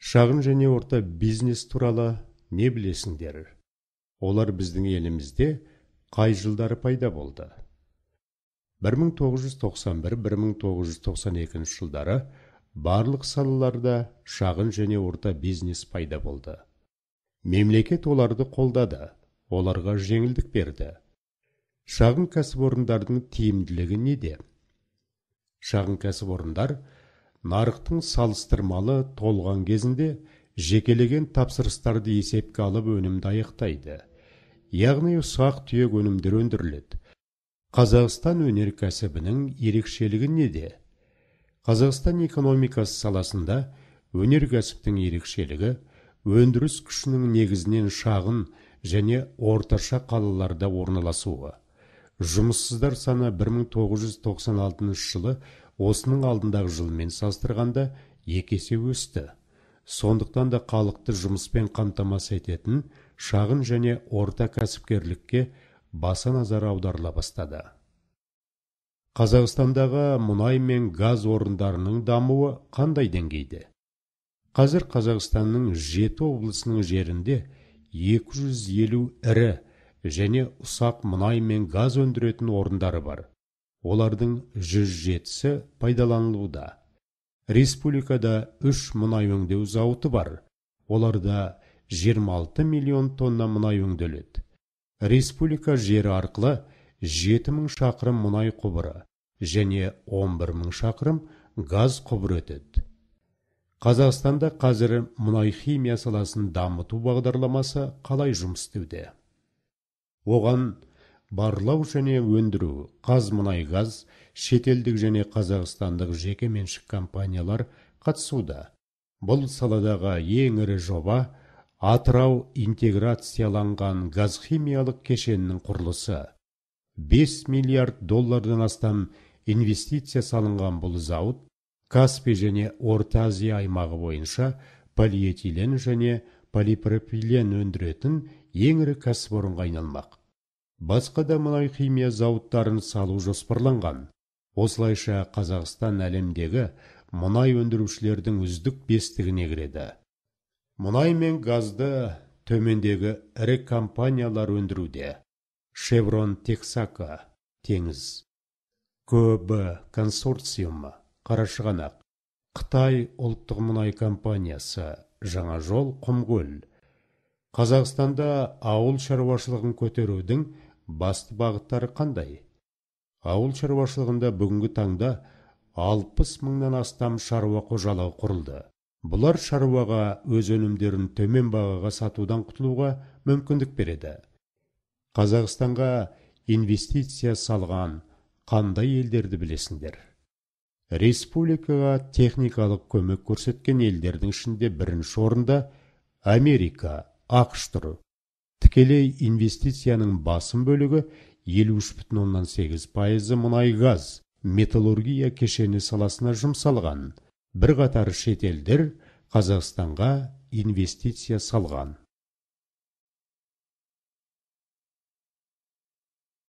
Шағын және орта бизнес туралы не білесіңдер? Олар біздің елімізде қай жылдары пайда болды? 1991-1992 жылдары барлық салаларда шағын және орта бизнес пайда болды. Мемлекет оларды қолдады, оларға жеңілдік берді. Шағын кәсіпорындардың тиімділігі неде? Шағын кәсіпорындар нарықтың салыстырмалы толған кезінде жекелеген тапсырыстарды есепке алып өнімді аяқтайды. Яғни ұсақ түйек өнімдер өндіріледі. Қазақстан өнеркәсібінің ерекшелігі неде? Қазақстан экономикасы саласында өнеркәсіптің ерекшелігі өндіріс күшінің негізінен шағын және орташа қалаларда орналасуы. Жұмыссыздар саны 1996 жылы осының алдындағы жылмен салыстырғанда 2 есе өсті. Сондықтан да халықты жұмыспен қамтамасыз ететін шағын және орта кәсіпкерлікке баса назар аударыла бастады. Қазақстандағы мұнай мен газ орындарының дамуы қандай деңгейде? Қазір Қазақстанның 7 облысының жерінде 250 ірі және ұсақ мұнай мен газ өндіретін орындары бар. Олардың 107-сі пайдаланылуда. Республикада 3 мұнай өңдеу зауыты бар. Оларда 26 миллион тонна мұнай өңделеді. Республика жері арқылы 7000 шақырым мұнай құбыры және 11000 шақырым газ құбыры өтеді. Қазақстанда қазір мұнай химия саласын дамыту бағдарламасы қалай жұмыс істеуде? Оған барлау және өндіру, Қазмұнайгаз, шетелдік және қазақстандық жекеменшік компаниялар қатысуда. Бұл саладағы ең ірі жоба Атырау интеграцияланған газ-химиялық кешенінің құрылысы. 5 миллиард доллардан астам инвестиция салынған бұл зауыт Каспий және Орта Азия аймағы бойынша полиэтилен және полипропилен өндіретін ең ірі кәсіпорынға айналмақ. Басқа да мұнай химия зауыттарын салу жоспарланған. Осылайша Қазақстан әлемдегі мұнай өндірушілердің үздік 5-тігіне кіреді. Мұнай мен газды төмендегі ірі компаниялар өндіруде. Chevron Texaco, теңіз. КБ консорциумы, Қарашығанақ. Қытай ұлттық мұнай компаниясы, Жаңажол, Құмкөл. Қазақстанда ауыл шаруашылығын көтерудің басты бағыттары қандай? Ауыл шаруашылығында бүгінгі таңда 60 мыңнан астам шаруа қожалығы құрылды. Бұлар шаруаға өз өнімдерін төмен бағаға сатудан құтылуға мүмкіндік береді. Қазақстанға инвестиция салған қандай елдерді білесіңдер? Республикаға техникалық көмек көрсеткен елдердің ішінде бірінші орында Америка, ақш тұр. Тікелей инвестицияның басым бөлігі 53,8% мұнай-газ, металлургия кешені саласына жұмсалған. Бірқатар шетелдер Қазақстанға инвестиция салған.